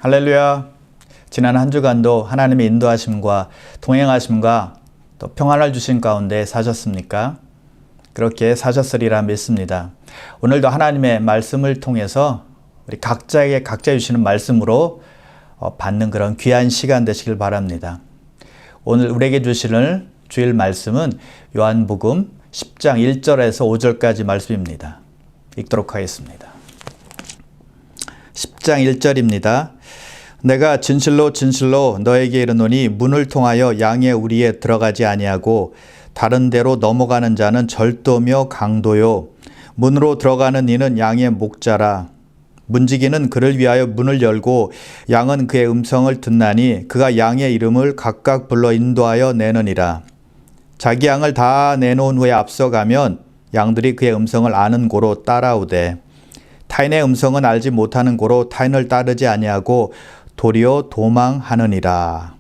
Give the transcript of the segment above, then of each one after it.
할렐루야. 지난 한 주간도 하나님의 인도하심과 동행하심과 또 평안을 주신 가운데 사셨습니까? 그렇게 사셨으리라 믿습니다. 오늘도 하나님의 말씀을 통해서 우리 각자에게 각자 주시는 말씀으로 받는 그런 귀한 시간 되시길 바랍니다. 오늘 우리에게 주시는 주일 말씀은 요한복음 10장 1절에서 5절까지 말씀입니다. 읽도록 하겠습니다. 10장 1절입니다. 내가 진실로 진실로 너에게 이르노니 문을 통하여 양의 우리에 들어가지 아니하고 다른 데로 넘어가는 자는 절도며 강도요 문으로 들어가는 이는 양의 목자라. 문지기는 그를 위하여 문을 열고 양은 그의 음성을 듣나니 그가 양의 이름을 각각 불러 인도하여 내느니라. 자기 양을 다 내놓은 후에 앞서가면 양들이 그의 음성을 아는 고로 따라오되 타인의 음성은 알지 못하는 고로 타인을 따르지 아니하고 도리어 도망하느니라.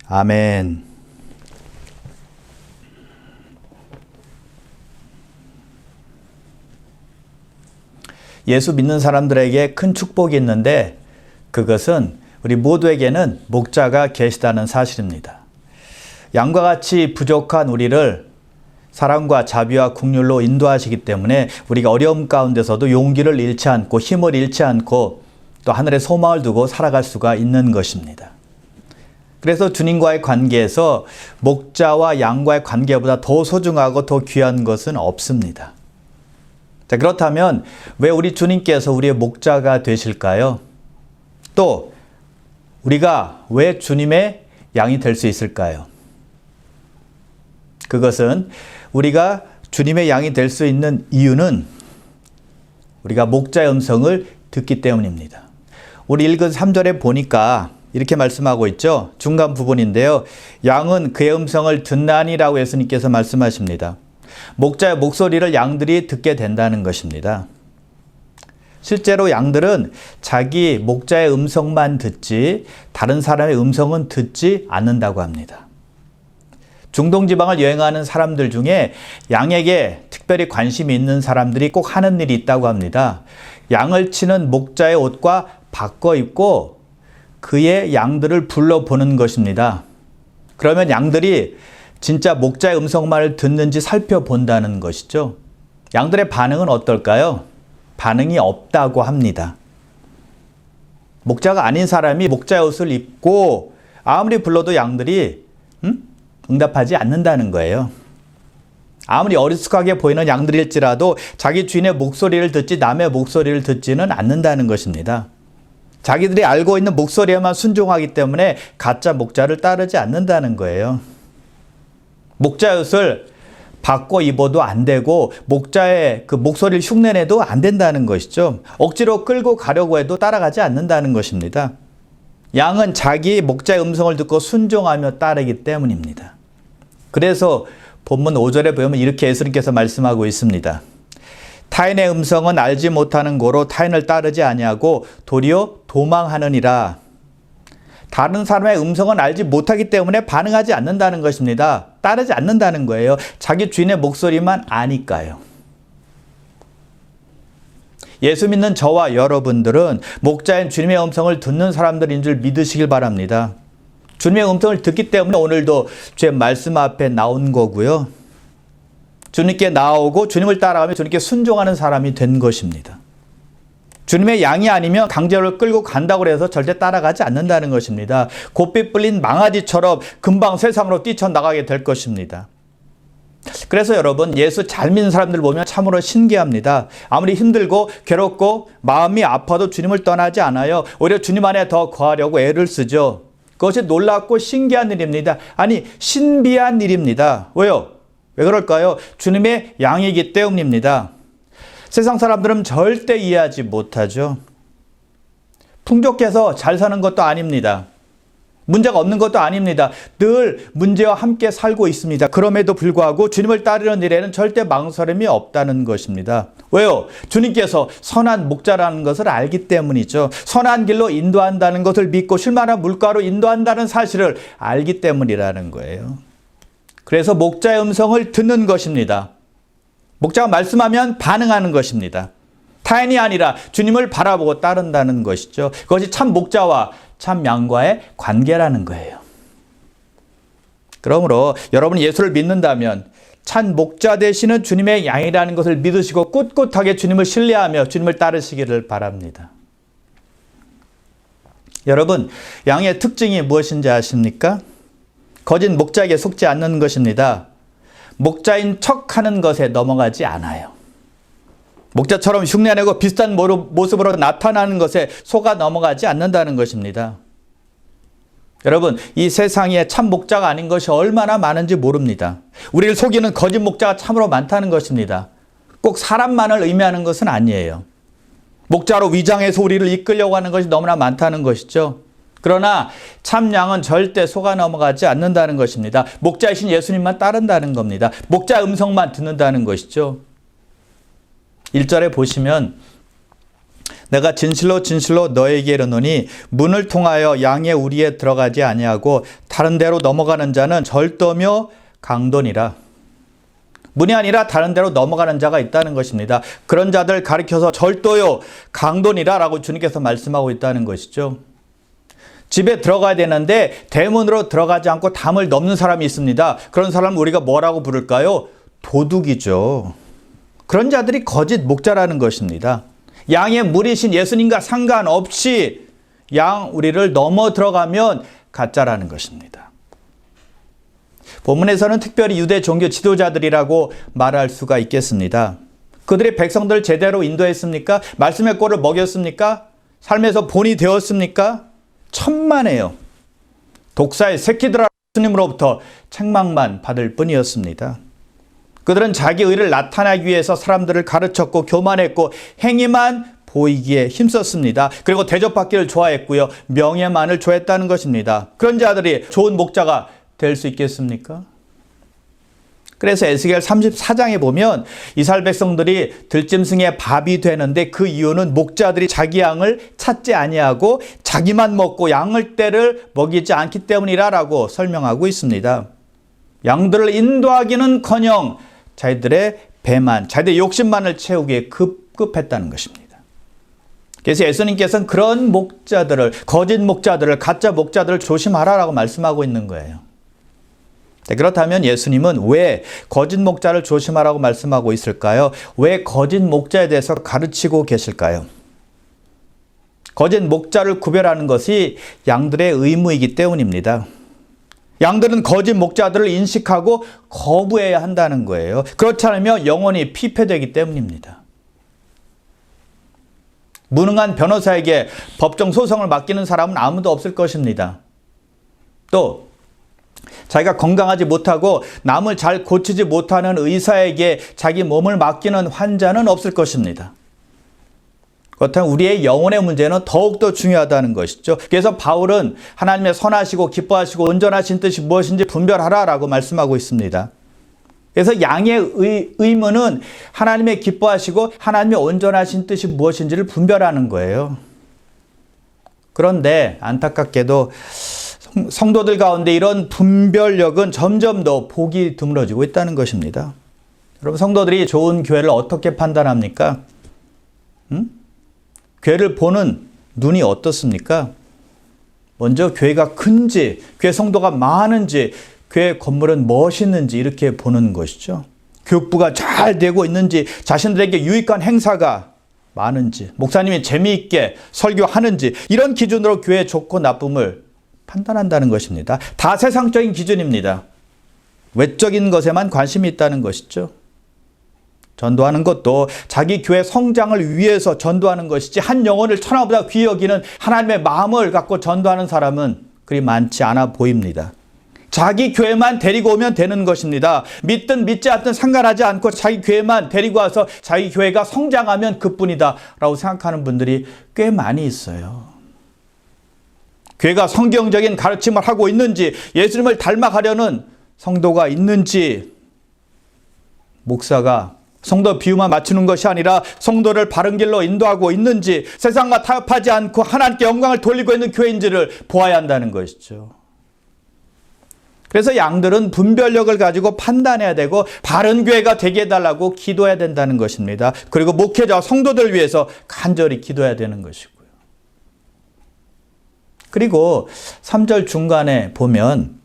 아멘. 예수 믿는 사람들에게 큰 축복이 있는데 그것은 우리 모두에게는 목자가 계시다는 사실입니다. 양과 같이 부족한 우리를 사랑과 자비와 긍휼로 인도하시기 때문에 우리가 어려움 가운데서도 용기를 잃지 않고 힘을 잃지 않고 또 하늘에 소망을 두고 살아갈 수가 있는 것입니다. 그래서 주님과의 관계에서 목자와 양과의 관계보다 더 소중하고 더 귀한 것은 없습니다. 자, 그렇다면 왜 우리 주님께서 우리의 목자가 되실까요? 또 우리가 왜 주님의 양이 될 수 있을까요? 그것은 우리가 주님의 양이 될 수 있는 이유는 우리가 목자의 음성을 듣기 때문입니다. 우리 읽은 3절에 보니까 이렇게 말씀하고 있죠. 중간 부분인데요. 양은 그의 음성을 듣나니라고 예수님께서 말씀하십니다. 목자의 목소리를 양들이 듣게 된다는 것입니다. 실제로 양들은 자기 목자의 음성만 듣지 다른 사람의 음성은 듣지 않는다고 합니다. 중동 지방을 여행하는 사람들 중에 양에게 특별히 관심이 있는 사람들이 꼭 하는 일이 있다고 합니다. 양을 치는 목자의 옷과 바꿔 입고 그의 양들을 불러보는 것입니다. 그러면 양들이 진짜 목자의 음성만을 듣는지 살펴본다는 것이죠. 양들의 반응은 어떨까요? 반응이 없다고 합니다. 목자가 아닌 사람이 목자의 옷을 입고 아무리 불러도 양들이 응답하지 않는다는 거예요. 아무리 어리숙하게 보이는 양들일지라도 자기 주인의 목소리를 듣지 남의 목소리를 듣지는 않는다는 것입니다. 자기들이 알고 있는 목소리에만 순종하기 때문에 가짜 목자를 따르지 않는다는 거예요. 목자의 옷을 바꿔 입어도 안 되고 목자의 그 목소리를 흉내내도 안 된다는 것이죠. 억지로 끌고 가려고 해도 따라가지 않는다는 것입니다. 양은 자기 목자의 음성을 듣고 순종하며 따르기 때문입니다. 그래서 본문 5절에 보면 이렇게 예수님께서 말씀하고 있습니다. 타인의 음성은 알지 못하는 고로 타인을 따르지 아니하고 도리어 도망하느니라. 다른 사람의 음성은 알지 못하기 때문에 반응하지 않는다는 것입니다. 따르지 않는다는 거예요. 자기 주인의 목소리만 아니까요. 예수 믿는 저와 여러분들은 목자인 주님의 음성을 듣는 사람들인 줄 믿으시길 바랍니다. 주님의 음성을 듣기 때문에 오늘도 주의 말씀 앞에 나온 거고요. 주님께 나오고 주님을 따라가며 주님께 순종하는 사람이 된 것입니다. 주님의 양이 아니면 강제로 끌고 간다고 해서 절대 따라가지 않는다는 것입니다. 곱비 뿔린 망아지처럼 금방 세상으로 뛰쳐나가게 될 것입니다. 그래서 여러분 예수 잘 믿는 사람들 보면 참으로 신기합니다. 아무리 힘들고 괴롭고 마음이 아파도 주님을 떠나지 않아요. 오히려 주님 안에 더 거하려고 애를 쓰죠. 그것이 놀랍고 신기한 일입니다. 아니 신비한 일입니다. 왜요? 왜 그럴까요? 주님의 양이기 때문입니다. 세상 사람들은 절대 이해하지 못하죠. 풍족해서 잘 사는 것도 아닙니다. 문제가 없는 것도 아닙니다. 늘 문제와 함께 살고 있습니다. 그럼에도 불구하고 주님을 따르는 일에는 절대 망설임이 없다는 것입니다. 왜요? 주님께서 선한 목자라는 것을 알기 때문이죠. 선한 길로 인도한다는 것을 믿고 쉴만한 물가로 인도한다는 사실을 알기 때문이라는 거예요. 그래서 목자의 음성을 듣는 것입니다. 목자가 말씀하면 반응하는 것입니다. 타인이 아니라 주님을 바라보고 따른다는 것이죠. 그것이 참 목자와 참 양과의 관계라는 거예요. 그러므로 여러분이 예수를 믿는다면 참 목자 되시는 주님의 양이라는 것을 믿으시고 꿋꿋하게 주님을 신뢰하며 주님을 따르시기를 바랍니다. 여러분, 양의 특징이 무엇인지 아십니까? 거짓 목자에게 속지 않는 것입니다. 목자인 척하는 것에 넘어가지 않아요. 목자처럼 흉내내고 비슷한 모습으로 나타나는 것에 속아 넘어가지 않는다는 것입니다. 여러분, 이 세상에 참 목자가 아닌 것이 얼마나 많은지 모릅니다. 우리를 속이는 거짓 목자가 참으로 많다는 것입니다. 꼭 사람만을 의미하는 것은 아니에요. 목자로 위장해서 우리를 이끌려고 하는 것이 너무나 많다는 것이죠. 그러나 참 양은 절대 속아 넘어가지 않는다는 것입니다. 목자이신 예수님만 따른다는 겁니다. 목자 음성만 듣는다는 것이죠. 1절에 보시면 내가 진실로 진실로 너에게 이르노니 문을 통하여 양의 우리에 들어가지 아니하고 다른 데로 넘어가는 자는 절도며 강도니라. 문이 아니라 다른 데로 넘어가는 자가 있다는 것입니다. 그런 자들 가리켜서 절도요 강도니라 라고 주님께서 말씀하고 있다는 것이죠. 집에 들어가야 되는데 대문으로 들어가지 않고 담을 넘는 사람이 있습니다. 그런 사람은 우리가 뭐라고 부를까요? 도둑이죠. 그런 자들이 거짓 목자라는 것입니다. 양의 무리신 예수님과 상관없이 양 우리를 넘어 들어가면 가짜라는 것입니다. 본문에서는 특별히 유대 종교 지도자들이라고 말할 수가 있겠습니다. 그들이 백성들을 제대로 인도했습니까? 말씀의 꼴을 먹였습니까? 삶에서 본이 되었습니까? 천만에요. 독사의 새끼들아 예수님으로부터 책망만 받을 뿐이었습니다. 그들은 자기 의를 나타내기 위해서 사람들을 가르쳤고 교만했고 행위만 보이기에 힘썼습니다. 그리고 대접받기를 좋아했고요. 명예만을 좋아했다는 것입니다. 그런 자들이 좋은 목자가 될 수 있겠습니까? 그래서 에스겔 34장에 보면 이스라엘 백성들이 들짐승의 밥이 되는데 그 이유는 목자들이 자기 양을 찾지 아니하고 자기만 먹고 양을 떼를 먹이지 않기 때문이라고 설명하고 있습니다. 양들을 인도하기는커녕 자기들의 배만, 자기들의 욕심만을 채우기에 급급했다는 것입니다. 그래서 예수님께서는 그런 목자들을, 거짓 목자들을, 가짜 목자들을 조심하라라고 말씀하고 있는 거예요. 그렇다면 예수님은 왜 거짓 목자를 조심하라고 말씀하고 있을까요? 왜 거짓 목자에 대해서 가르치고 계실까요? 거짓 목자를 구별하는 것이 양들의 의무이기 때문입니다. 양들은 거짓 목자들을 인식하고 거부해야 한다는 거예요. 그렇지 않으면 영혼이 피폐되기 때문입니다. 무능한 변호사에게 법정 소송을 맡기는 사람은 아무도 없을 것입니다. 또 자기가 건강하지 못하고 남을 잘 고치지 못하는 의사에게 자기 몸을 맡기는 환자는 없을 것입니다. 그렇다면 우리의 영혼의 문제는 더욱더 중요하다는 것이죠. 그래서 바울은 하나님의 선하시고 기뻐하시고 온전하신 뜻이 무엇인지 분별하라라고 말씀하고 있습니다. 그래서 양의 의무는 하나님의 기뻐하시고 하나님의 온전하신 뜻이 무엇인지를 분별하는 거예요. 그런데 안타깝게도 성도들 가운데 이런 분별력은 점점 더 보기 드물어지고 있다는 것입니다. 여러분, 성도들이 좋은 교회를 어떻게 판단합니까? 교회를 보는 눈이 어떻습니까? 먼저 교회가 큰지, 교회 성도가 많은지, 교회 건물은 멋있는지 이렇게 보는 것이죠. 교육부가 잘 되고 있는지, 자신들에게 유익한 행사가 많은지, 목사님이 재미있게 설교하는지 이런 기준으로 교회의 좋고 나쁨을 판단한다는 것입니다. 다 세상적인 기준입니다. 외적인 것에만 관심이 있다는 것이죠. 전도하는 것도 자기 교회 성장을 위해서 전도하는 것이지 한 영혼을 천하보다 귀히 여기는 하나님의 마음을 갖고 전도하는 사람은 그리 많지 않아 보입니다. 자기 교회만 데리고 오면 되는 것입니다. 믿든 믿지 않든 상관하지 않고 자기 교회만 데리고 와서 자기 교회가 성장하면 그뿐이다 라고 생각하는 분들이 꽤 많이 있어요. 교회가 성경적인 가르침을 하고 있는지, 예수님을 닮아가려는 성도가 있는지, 목사가 성도 비유만 맞추는 것이 아니라 성도를 바른 길로 인도하고 있는지, 세상과 타협하지 않고 하나님께 영광을 돌리고 있는 교회인지를 보아야 한다는 것이죠. 그래서 양들은 분별력을 가지고 판단해야 되고 바른 교회가 되게 해달라고 기도해야 된다는 것입니다. 그리고 목회자 성도들 위해서 간절히 기도해야 되는 것이고요. 그리고 3절 중간에 보면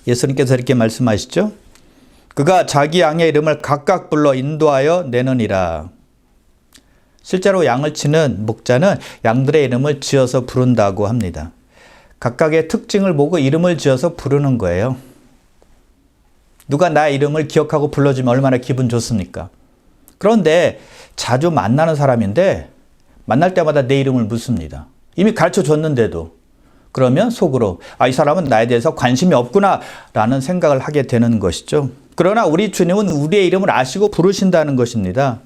예수님께서 이렇게 말씀하시죠. 그가 자기 양의 이름을 각각 불러 인도하여 내느니라. 실제로 양을 치는 목자는 양들의 이름을 지어서 부른다고 합니다. 각각의 특징을 보고 이름을 지어서 부르는 거예요. 누가 나의 이름을 기억하고 불러주면 얼마나 기분 좋습니까? 그런데 자주 만나는 사람인데 만날 때마다 내 이름을 묻습니다. 이미 가르쳐 줬는데도. 그러면 속으로 이 사람은 나에 대해서 관심이 없구나 라는 생각을 하게 되는 것이죠. 그러나 우리 주님은 우리의 이름을 아시고 부르신다는 것입니다.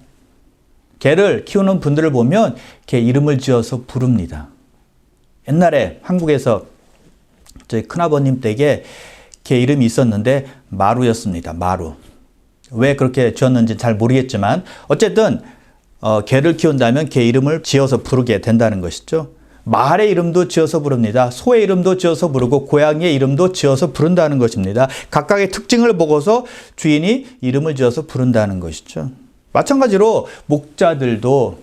개를 키우는 분들을 보면 개 이름을 지어서 부릅니다. 옛날에 한국에서 저희 큰아버님 댁에 개 이름이 있었는데 마루였습니다. 마루. 왜 그렇게 지었는지 잘 모르겠지만 어쨌든 개를 키운다면 개 이름을 지어서 부르게 된다는 것이죠. 말의 이름도 지어서 부릅니다. 소의 이름도 지어서 부르고 고양이의 이름도 지어서 부른다는 것입니다. 각각의 특징을 보고서 주인이 이름을 지어서 부른다는 것이죠. 마찬가지로 목자들도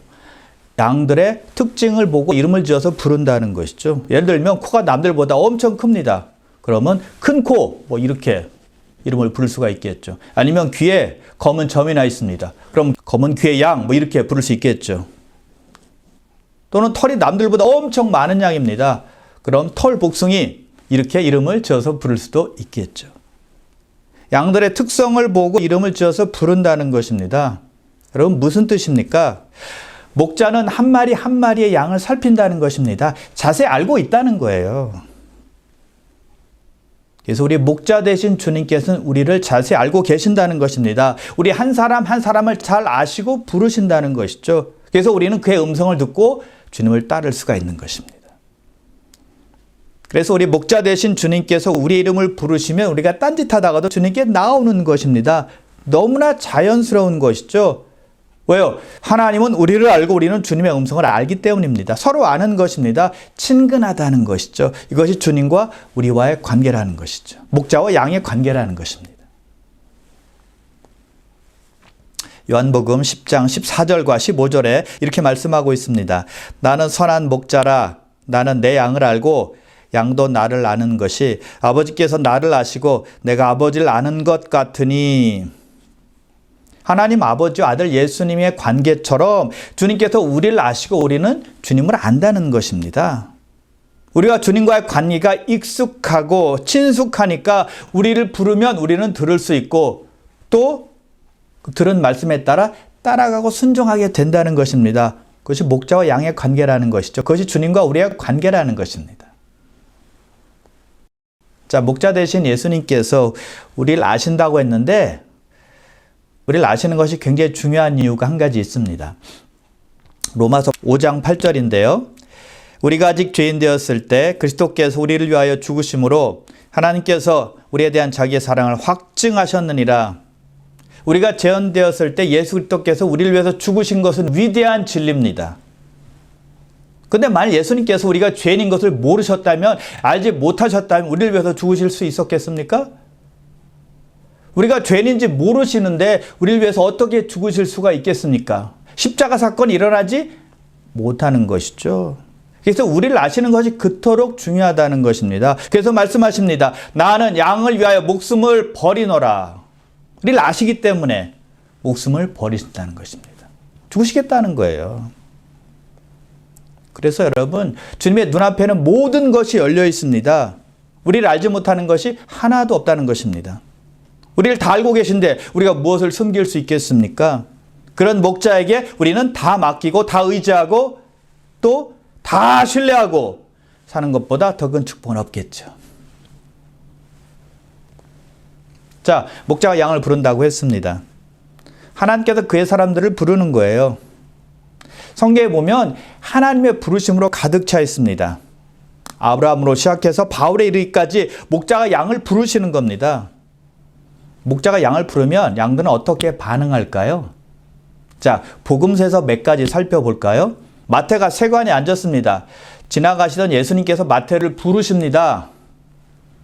양들의 특징을 보고 이름을 지어서 부른다는 것이죠. 예를 들면 코가 남들보다 엄청 큽니다. 그러면 큰 코, 이렇게 이름을 부를 수가 있겠죠. 아니면 귀에 검은 점이 나 있습니다. 그럼 검은 귀의 양, 이렇게 부를 수 있겠죠. 또는 털이 남들보다 엄청 많은 양입니다. 그럼 털 복숭이, 이렇게 이름을 지어서 부를 수도 있겠죠. 양들의 특성을 보고 이름을 지어서 부른다는 것입니다. 여러분 무슨 뜻입니까? 목자는 한 마리 한 마리의 양을 살핀다는 것입니다. 자세히 알고 있다는 거예요. 그래서 우리 목자 되신 주님께서는 우리를 자세히 알고 계신다는 것입니다. 우리 한 사람 한 사람을 잘 아시고 부르신다는 것이죠. 그래서 우리는 그의 음성을 듣고 주님을 따를 수가 있는 것입니다. 그래서 우리 목자 되신 주님께서 우리 이름을 부르시면 우리가 딴짓하다가도 주님께 나오는 것입니다. 너무나 자연스러운 것이죠. 왜요? 하나님은 우리를 알고 우리는 주님의 음성을 알기 때문입니다. 서로 아는 것입니다. 친근하다는 것이죠. 이것이 주님과 우리와의 관계라는 것이죠. 목자와 양의 관계라는 것입니다. 요한복음 10장 14절과 15절에 이렇게 말씀하고 있습니다. 나는 선한 목자라. 나는 내 양을 알고 양도 나를 아는 것이 아버지께서 나를 아시고 내가 아버지를 아는 것 같으니. 하나님 아버지와 아들 예수님의 관계처럼 주님께서 우리를 아시고 우리는 주님을 안다는 것입니다. 우리가 주님과의 관계가 익숙하고 친숙하니까 우리를 부르면 우리는 들을 수 있고 또 들은 말씀에 따라 따라가고 순종하게 된다는 것입니다. 그것이 목자와 양의 관계라는 것이죠. 그것이 주님과 우리의 관계라는 것입니다. 자, 목자 대신 예수님께서 우리를 아신다고 했는데 우리를 아시는 것이 굉장히 중요한 이유가 한 가지 있습니다. 로마서 5장 8절인데요. 우리가 아직 죄인 되었을 때 그리스도께서 우리를 위하여 죽으심으로 하나님께서 우리에 대한 자기의 사랑을 확증하셨느니라. 우리가 죄인되었을 때 예수 그리스도께서 우리를 위해서 죽으신 것은 위대한 진리입니다. 근데 만약 예수님께서 우리가 죄인인 것을 모르셨다면, 알지 못하셨다면 우리를 위해서 죽으실 수 있었겠습니까? 우리가 죄인인지 모르시는데 우리를 위해서 어떻게 죽으실 수가 있겠습니까? 십자가 사건이 일어나지 못하는 것이죠. 그래서 우리를 아시는 것이 그토록 중요하다는 것입니다. 그래서 말씀하십니다. 나는 양을 위하여 목숨을 버리노라. 우리를 아시기 때문에 목숨을 버리신다는 것입니다. 죽으시겠다는 거예요. 그래서 여러분, 주님의 눈앞에는 모든 것이 열려 있습니다. 우리를 알지 못하는 것이 하나도 없다는 것입니다. 우리를 다 알고 계신데 우리가 무엇을 숨길 수 있겠습니까? 그런 목자에게 우리는 다 맡기고 다 의지하고 또 다 신뢰하고 사는 것보다 더 큰 축복은 없겠죠. 자, 목자가 양을 부른다고 했습니다. 하나님께서 그의 사람들을 부르는 거예요. 성경에 보면 하나님의 부르심으로 가득 차 있습니다. 아브라함으로 시작해서 바울에 이르기까지 목자가 양을 부르시는 겁니다. 목자가 양을 부르면 양들은 어떻게 반응할까요? 자, 복음서에서 몇 가지 살펴볼까요? 마태가 세관에 앉았습니다. 지나가시던 예수님께서 마태를 부르십니다.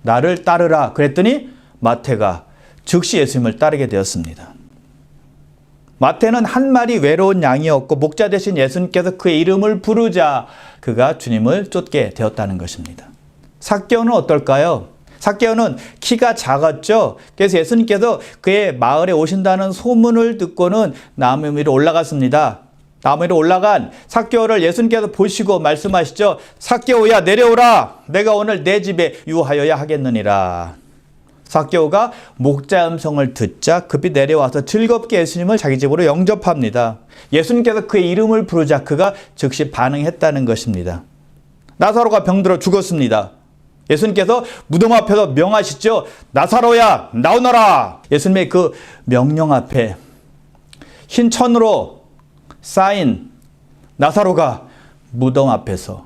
나를 따르라. 그랬더니 마태가 즉시 예수님을 따르게 되었습니다. 마태는 한 마리 외로운 양이었고 목자 대신 예수님께서 그의 이름을 부르자 그가 주님을 쫓게 되었다는 것입니다. 삭개오는 어떨까요? 삭개오는 키가 작았죠. 그래서 예수님께서 그의 마을에 오신다는 소문을 듣고는 나무 위로 올라갔습니다. 나무 위로 올라간 삭개오를 예수님께서 보시고 말씀하시죠. 삭개오야 내려오라. 내가 오늘 내 집에 유하여야 하겠느니라. 삭개오가 목자 음성을 듣자 급히 내려와서 즐겁게 예수님을 자기 집으로 영접합니다. 예수님께서 그의 이름을 부르자 그가 즉시 반응했다는 것입니다. 나사로가 병들어 죽었습니다. 예수님께서 무덤 앞에서 명하시죠. 나사로야 나오너라. 예수님의 그 명령 앞에 흰 천으로 쌓인 나사로가 무덤 앞에서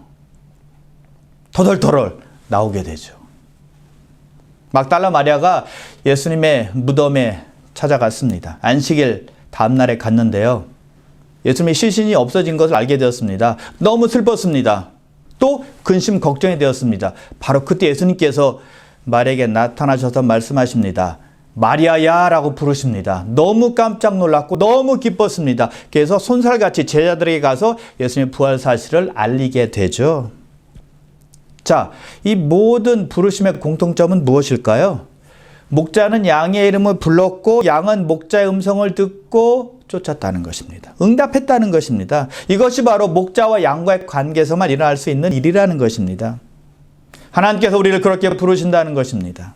터덜터덜 나오게 되죠. 막달라 마리아가 예수님의 무덤에 찾아갔습니다. 안식일 다음날에 갔는데요. 예수님의 시신이 없어진 것을 알게 되었습니다. 너무 슬펐습니다. 또 근심 걱정이 되었습니다. 바로 그때 예수님께서 마리아에게 나타나셔서 말씀하십니다. 마리아야 라고 부르십니다. 너무 깜짝 놀랐고 너무 기뻤습니다. 그래서 손살같이 제자들에게 가서 예수님의 부활 사실을 알리게 되죠. 자, 이 모든 부르심의 공통점은 무엇일까요? 목자는 양의 이름을 불렀고 양은 목자의 음성을 듣고 쫓았다는 것입니다. 응답했다는 것입니다. 이것이 바로 목자와 양과의 관계에서만 일어날 수 있는 일이라는 것입니다. 하나님께서 우리를 그렇게 부르신다는 것입니다.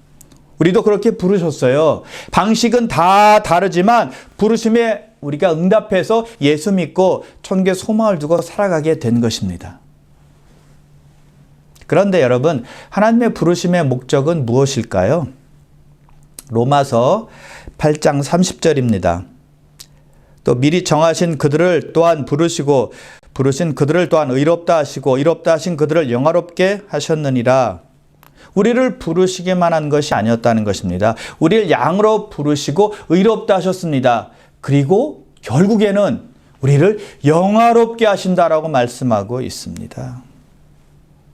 우리도 그렇게 부르셨어요. 방식은 다 다르지만 부르심에 우리가 응답해서 예수 믿고 천국의 소망을 두고 살아가게 된 것입니다. 그런데 여러분, 하나님의 부르심의 목적은 무엇일까요? 로마서 8장 30절입니다. 또 미리 정하신 그들을 또한 부르시고 부르신 그들을 또한 의롭다 하시고 의롭다 하신 그들을 영화롭게 하셨느니라. 우리를 부르시기만 한 것이 아니었다는 것입니다. 우리를 양으로 부르시고 의롭다 하셨습니다. 그리고 결국에는 우리를 영화롭게 하신다라고 말씀하고 있습니다.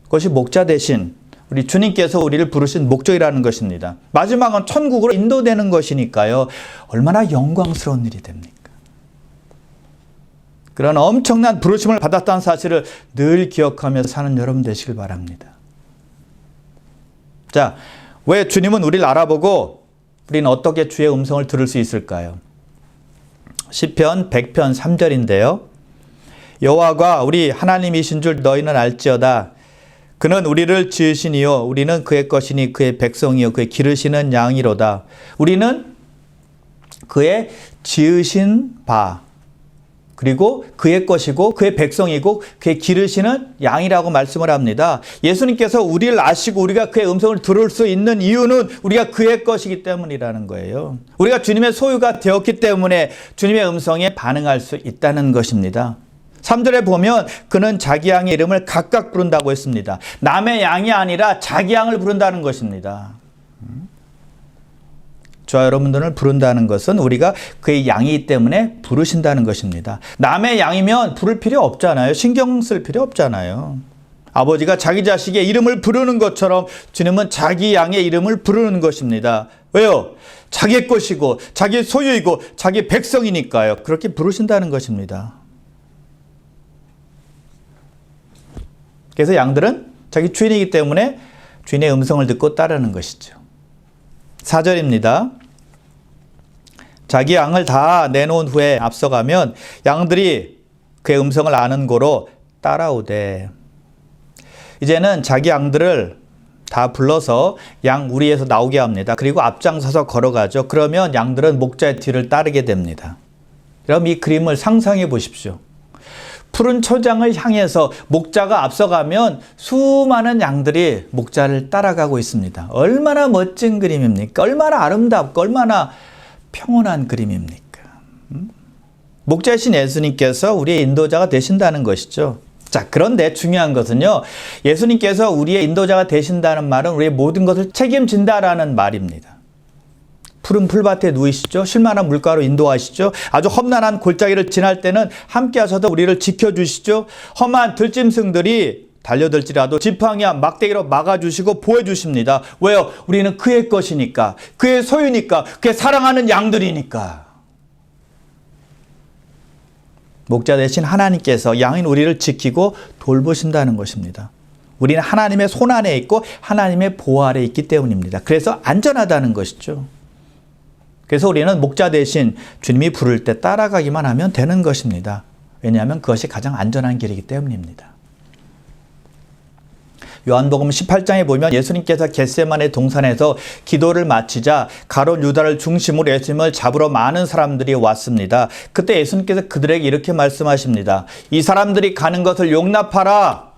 그것이 목자 대신 우리 주님께서 우리를 부르신 목적이라는 것입니다. 마지막은 천국으로 인도되는 것이니까요. 얼마나 영광스러운 일이 됩니까? 그런 엄청난 부르심을 받았다는 사실을 늘 기억하며 사는 여러분 되시길 바랍니다. 자, 왜 주님은 우리를 알아보고 우리는 어떻게 주의 음성을 들을 수 있을까요? 시편 100편 3절인데요. 여호와가 우리 하나님이신 줄 너희는 알지어다. 그는 우리를 지으시니요 우리는 그의 것이니 그의 백성이요 그의 기르시는 양이로다. 우리는 그의 지으신 바 그리고 그의 것이고 그의 백성이고 그의 기르시는 양이라고 말씀을 합니다. 예수님께서 우리를 아시고 우리가 그의 음성을 들을 수 있는 이유는 우리가 그의 것이기 때문이라는 거예요. 우리가 주님의 소유가 되었기 때문에 주님의 음성에 반응할 수 있다는 것입니다. 3절에 보면 그는 자기 양의 이름을 각각 부른다고 했습니다. 남의 양이 아니라 자기 양을 부른다는 것입니다. 저와 여러분들을 부른다는 것은 우리가 그의 양이기 때문에 부르신다는 것입니다. 남의 양이면 부를 필요 없잖아요. 신경 쓸 필요 없잖아요. 아버지가 자기 자식의 이름을 부르는 것처럼 주님은 자기 양의 이름을 부르는 것입니다. 왜요? 자기 것이고 자기 소유이고 자기 백성이니까요. 그렇게 부르신다는 것입니다. 그래서 양들은 자기 주인이기 때문에 주인의 음성을 듣고 따르는 것이죠. 4절입니다. 자기 양을 다 내놓은 후에 앞서가면 양들이 그의 음성을 아는 고로 따라오되. 이제는 자기 양들을 다 불러서 양 우리에서 나오게 합니다. 그리고 앞장서서 걸어가죠. 그러면 양들은 목자의 뒤를 따르게 됩니다. 그럼 이 그림을 상상해 보십시오. 푸른 초장을 향해서 목자가 앞서가면 수많은 양들이 목자를 따라가고 있습니다. 얼마나 멋진 그림입니까? 얼마나 아름답고 얼마나 평온한 그림입니까? 목자이신 예수님께서 우리의 인도자가 되신다는 것이죠. 자, 그런데 중요한 것은요. 예수님께서 우리의 인도자가 되신다는 말은 우리의 모든 것을 책임진다라는 말입니다. 푸른 풀밭에 누이시죠. 쉴만한 물가로 인도하시죠. 아주 험난한 골짜기를 지날 때는 함께 하셔서 우리를 지켜주시죠. 험한 들짐승들이 달려들지라도 지팡이와 막대기로 막아주시고 보호해주십니다. 왜요? 우리는 그의 것이니까, 그의 소유니까, 그의 사랑하는 양들이니까. 목자 대신 하나님께서 양인 우리를 지키고 돌보신다는 것입니다. 우리는 하나님의 손 안에 있고 하나님의 보호 아래 있기 때문입니다. 그래서 안전하다는 것이죠. 그래서 우리는 목자 대신 주님이 부를 때 따라가기만 하면 되는 것입니다. 왜냐하면 그것이 가장 안전한 길이기 때문입니다. 요한복음 18장에 보면 예수님께서 겟세마네 동산에서 기도를 마치자 가룟 유다를 중심으로 예수님을 잡으러 많은 사람들이 왔습니다. 그때 예수님께서 그들에게 이렇게 말씀하십니다. 이 사람들이 가는 것을 용납하라.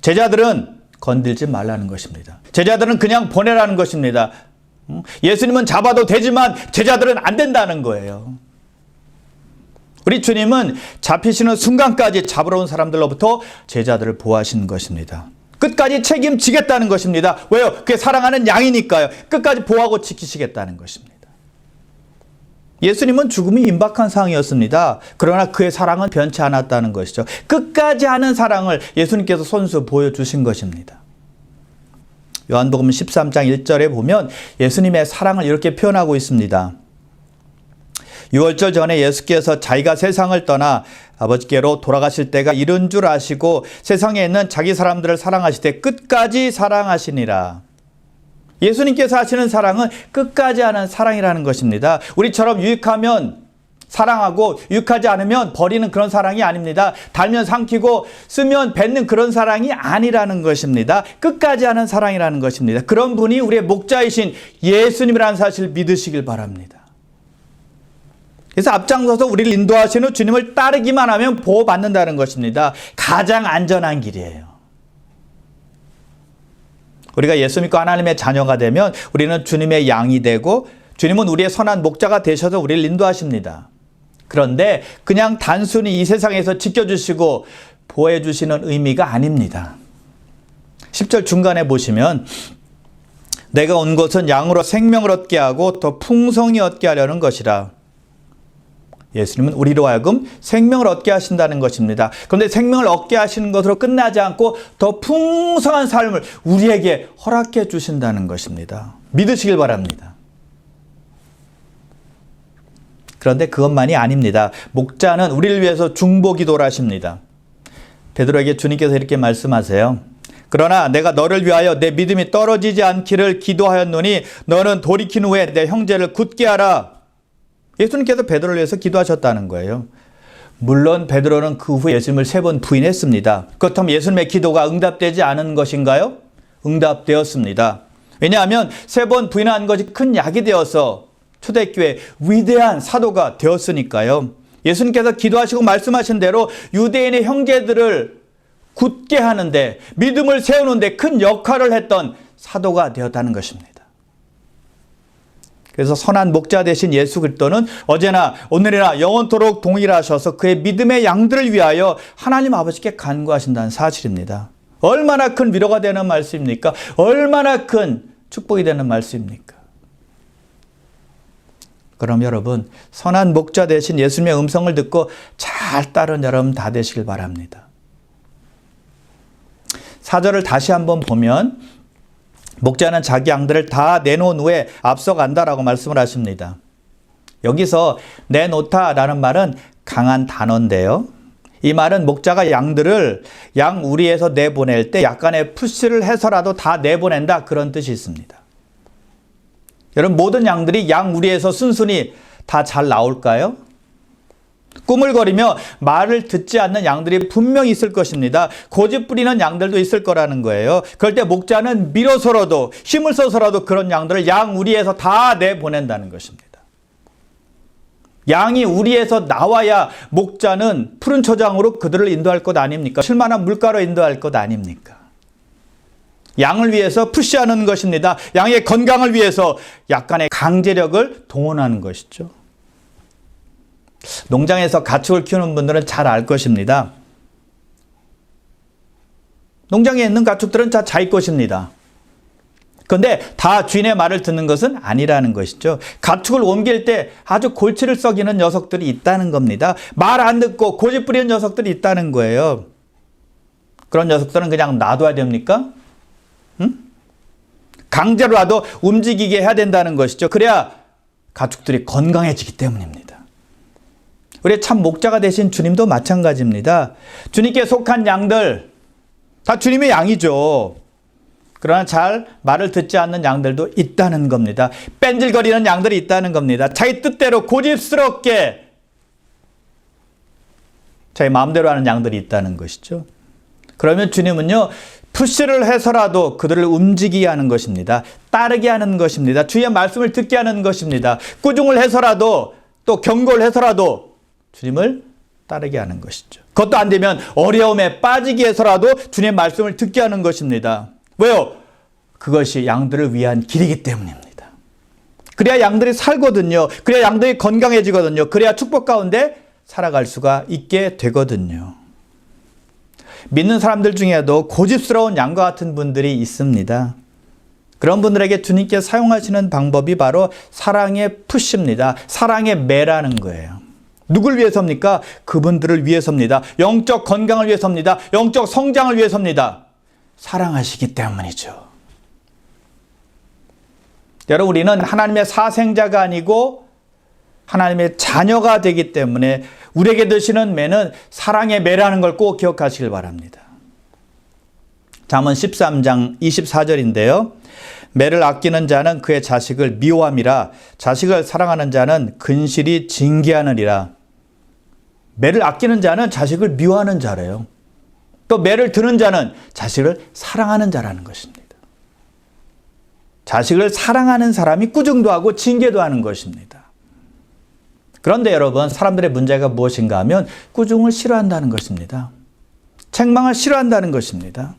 제자들은 건들지 말라는 것입니다. 제자들은 그냥 보내라는 것입니다. 예수님은 잡아도 되지만 제자들은 안 된다는 거예요. 우리 주님은 잡히시는 순간까지 잡으러 온 사람들로부터 제자들을 보호하시는 것입니다. 끝까지 책임지겠다는 것입니다. 왜요? 그게 사랑하는 양이니까요. 끝까지 보호하고 지키시겠다는 것입니다. 예수님은 죽음이 임박한 상황이었습니다. 그러나 그의 사랑은 변치 않았다는 것이죠. 끝까지 하는 사랑을 예수님께서 손수 보여주신 것입니다. 요한복음 13장 1절에 보면 예수님의 사랑을 이렇게 표현하고 있습니다. 6월절 전에 예수께서 자기가 세상을 떠나 아버지께로 돌아가실 때가 이른 줄 아시고 세상에 있는 자기 사람들을 사랑하실 때 끝까지 사랑하시니라. 예수님께서 하시는 사랑은 끝까지 하는 사랑이라는 것입니다. 우리처럼 유익하면 사랑하고 유익하지 않으면 버리는 그런 사랑이 아닙니다. 달면 삼키고 쓰면 뱉는 그런 사랑이 아니라는 것입니다. 끝까지 하는 사랑이라는 것입니다. 그런 분이 우리의 목자이신 예수님이라는 사실을 믿으시길 바랍니다. 그래서 앞장서서 우리를 인도하시는 주님을 따르기만 하면 보호받는다는 것입니다. 가장 안전한 길이에요. 우리가 예수 믿고 하나님의 자녀가 되면 우리는 주님의 양이 되고 주님은 우리의 선한 목자가 되셔서 우리를 인도하십니다. 그런데 그냥 단순히 이 세상에서 지켜주시고 보호해 주시는 의미가 아닙니다. 10절 중간에 보시면 내가 온 것은 양으로 생명을 얻게 하고 더 풍성히 얻게 하려는 것이라. 예수님은 우리로 하여금 생명을 얻게 하신다는 것입니다. 그런데 생명을 얻게 하시는 것으로 끝나지 않고 더 풍성한 삶을 우리에게 허락해 주신다는 것입니다. 믿으시길 바랍니다. 그런데 그것만이 아닙니다. 목자는 우리를 위해서 중보기도를 하십니다. 베드로에게 주님께서 이렇게 말씀하세요. 그러나 내가 너를 위하여 내 믿음이 떨어지지 않기를 기도하였노니 너는 돌이킨 후에 내 형제를 굳게 하라. 예수님께서 베드로를 위해서 기도하셨다는 거예요. 물론 베드로는 그 후에 예수님을 3번 부인했습니다. 그렇다면 예수님의 기도가 응답되지 않은 것인가요? 응답되었습니다. 왜냐하면 3번 부인한 것이 큰 약이 되어서 초대교회 위대한 사도가 되었으니까요. 예수님께서 기도하시고 말씀하신 대로 유대인의 형제들을 굳게 하는데 믿음을 세우는데 큰 역할을 했던 사도가 되었다는 것입니다. 그래서 선한 목자 되신 예수 그리스도는 어제나 오늘이나 영원토록 동일하셔서 그의 믿음의 양들을 위하여 하나님 아버지께 간구하신다는 사실입니다. 얼마나 큰 위로가 되는 말씀입니까? 얼마나 큰 축복이 되는 말씀입니까? 그럼 여러분, 선한 목자 되신 예수님의 음성을 듣고 잘 따른 여러분 다 되시길 바랍니다. 4절을 다시 한번 보면 목자는 자기 양들을 다 내놓은 후에 앞서간다라고 말씀을 하십니다. 여기서 내놓다라는 말은 강한 단어인데요. 이 말은 목자가 양들을 양 우리에서 내보낼 때 약간의 푸시를 해서라도 다 내보낸다 그런 뜻이 있습니다. 여러분 모든 양들이 양 우리에서 순순히 다 잘 나올까요? 꾸물거리며 말을 듣지 않는 양들이 분명히 있을 것입니다. 고집 부리는 양들도 있을 거라는 거예요. 그럴 때 목자는 밀어서라도 힘을 써서라도 그런 양들을 양 우리에서 다 내보낸다는 것입니다. 양이 우리에서 나와야 목자는 푸른 초장으로 그들을 인도할 것 아닙니까? 쉴만한 물가로 인도할 것 아닙니까? 양을 위해서 푸시하는 것입니다. 양의 건강을 위해서 약간의 강제력을 동원하는 것이죠. 농장에서 가축을 키우는 분들은 잘 알 것입니다. 농장에 있는 가축들은 다 자기 것입니다. 그런데 다 주인의 말을 듣는 것은 아니라는 것이죠. 가축을 옮길 때 아주 골치를 썩이는 녀석들이 있다는 겁니다. 말 안 듣고 고집 부리는 녀석들이 있다는 거예요. 그런 녀석들은 그냥 놔둬야 됩니까? 응? 강제로라도 움직이게 해야 된다는 것이죠. 그래야 가축들이 건강해지기 때문입니다. 우리 참 목자가 되신 주님도 마찬가지입니다. 주님께 속한 양들, 다 주님의 양이죠. 그러나 잘 말을 듣지 않는 양들도 있다는 겁니다. 뺀질거리는 양들이 있다는 겁니다. 자기 뜻대로 고집스럽게 자기 마음대로 하는 양들이 있다는 것이죠. 그러면 주님은요, 푸시를 해서라도 그들을 움직이게 하는 것입니다. 따르게 하는 것입니다. 주의 말씀을 듣게 하는 것입니다. 꾸중을 해서라도 또 경고를 해서라도 주님을 따르게 하는 것이죠. 그것도 안 되면 어려움에 빠지게 해서라도 주님의 말씀을 듣게 하는 것입니다. 왜요? 그것이 양들을 위한 길이기 때문입니다. 그래야 양들이 살거든요. 그래야 양들이 건강해지거든요. 그래야 축복 가운데 살아갈 수가 있게 되거든요. 믿는 사람들 중에도 고집스러운 양과 같은 분들이 있습니다. 그런 분들에게 주님께 사용하시는 방법이 바로 사랑의 푸시입니다. 사랑의 매라는 거예요. 누굴 위해서입니까? 그분들을 위해서입니다. 영적 건강을 위해서입니다. 영적 성장을 위해서입니다. 사랑하시기 때문이죠. 여러분, 우리는 하나님의 사생자가 아니고 하나님의 자녀가 되기 때문에 우리에게 드시는 매는 사랑의 매라는 걸 꼭 기억하시길 바랍니다. 잠언 13장 24절인데요. 매를 아끼는 자는 그의 자식을 미워함이라 자식을 사랑하는 자는 근실이 징계하느니라. 매를 아끼는 자는 자식을 미워하는 자래요. 또 매를 드는 자는 자식을 사랑하는 자라는 것입니다. 자식을 사랑하는 사람이 꾸중도 하고 징계도 하는 것입니다. 그런데 여러분, 사람들의 문제가 무엇인가 하면 꾸중을 싫어한다는 것입니다. 책망을 싫어한다는 것입니다.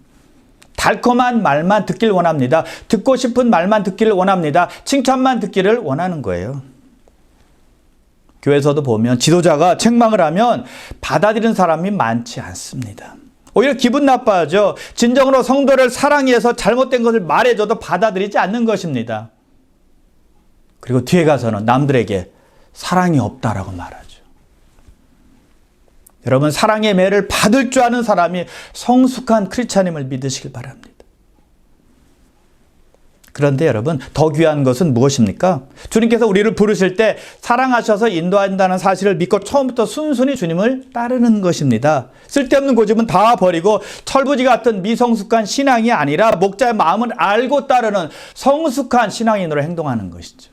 달콤한 말만 듣길 원합니다. 듣고 싶은 말만 듣기를 원합니다. 칭찬만 듣기를 원하는 거예요. 교회에서도 보면 지도자가 책망을 하면 받아들이는 사람이 많지 않습니다. 오히려 기분 나빠하죠. 진정으로 성도를 사랑해서 잘못된 것을 말해줘도 받아들이지 않는 것입니다. 그리고 뒤에 가서는 남들에게 사랑이 없다라고 말하죠. 여러분, 사랑의 매를 받을 줄 아는 사람이 성숙한 크리스찬임을 믿으시길 바랍니다. 그런데 여러분, 더 귀한 것은 무엇입니까? 주님께서 우리를 부르실 때 사랑하셔서 인도한다는 사실을 믿고 처음부터 순순히 주님을 따르는 것입니다. 쓸데없는 고집은 다 버리고 철부지 같은 미성숙한 신앙이 아니라 목자의 마음을 알고 따르는 성숙한 신앙인으로 행동하는 것이죠.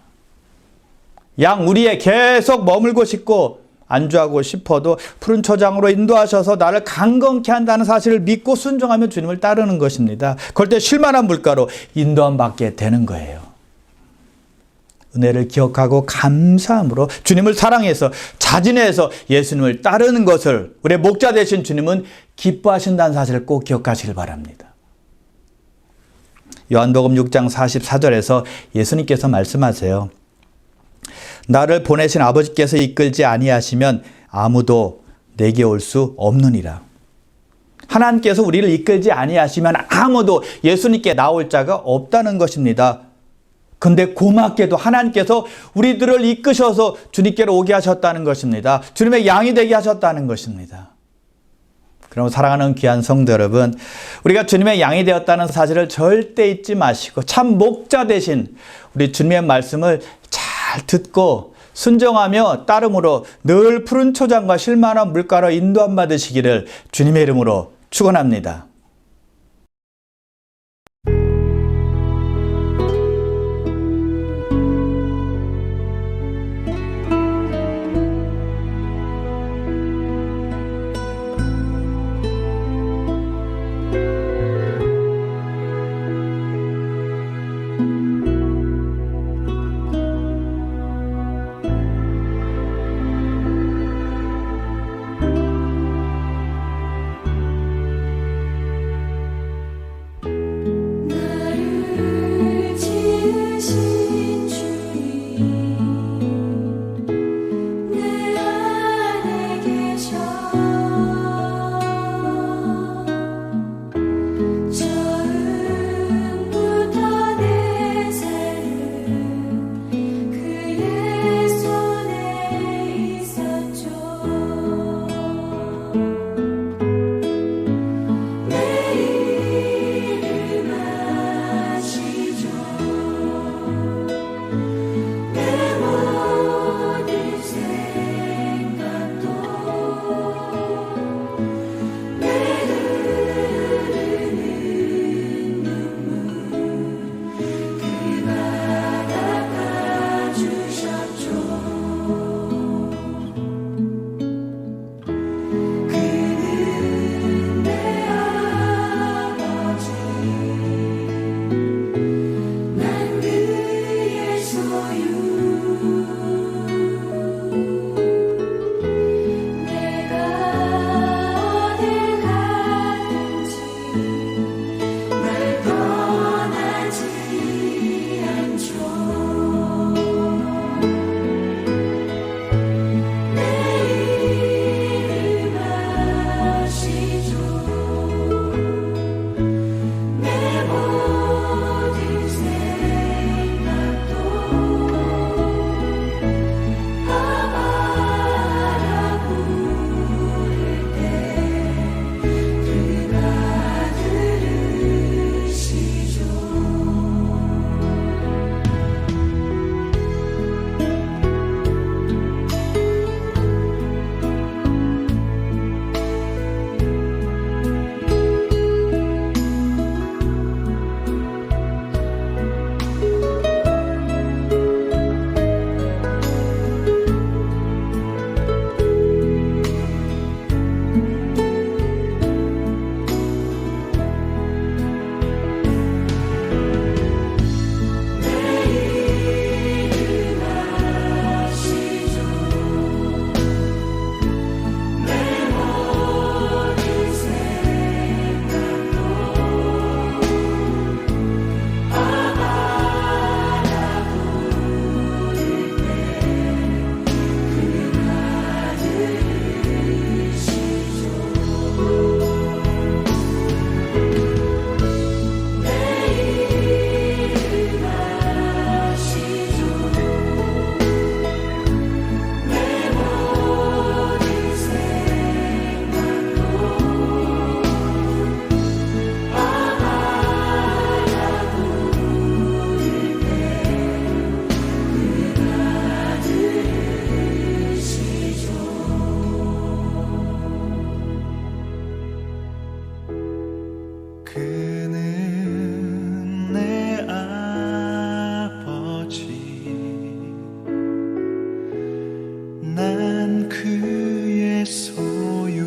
양 우리에 계속 머물고 싶고 안주하고 싶어도 푸른 초장으로 인도하셔서 나를 강건케 한다는 사실을 믿고 순종하며 주님을 따르는 것입니다. 그럴 때 쉴만한 물가로 인도함 받게 되는 거예요. 은혜를 기억하고 감사함으로 주님을 사랑해서 자진해서 예수님을 따르는 것을 우리의 목자 되신 주님은 기뻐하신다는 사실을 꼭 기억하시길 바랍니다. 요한복음 6장 44절에서 예수님께서 말씀하세요. 나를 보내신 아버지께서 이끌지 아니하시면 아무도 내게 올 수 없느니라. 하나님께서 우리를 이끌지 아니하시면 아무도 예수님께 나올 자가 없다는 것입니다. 근데 고맙게도 하나님께서 우리들을 이끄셔서 주님께로 오게 하셨다는 것입니다. 주님의 양이 되게 하셨다는 것입니다. 그럼 사랑하는 귀한 성도 여러분, 우리가 주님의 양이 되었다는 사실을 절대 잊지 마시고 참 목자 되신 우리 주님의 말씀을 잘 듣고 순종하며 따름으로 늘 푸른 초장과 쉴만한 물가로 인도함 받으시기를 주님의 이름으로 축원합니다. 그는 내 아버지, 난 그의 소유.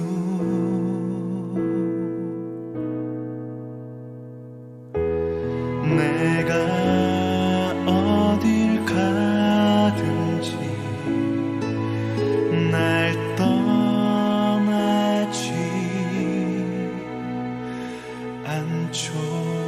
내가 어딜 가든지 날 떠나지 않죠.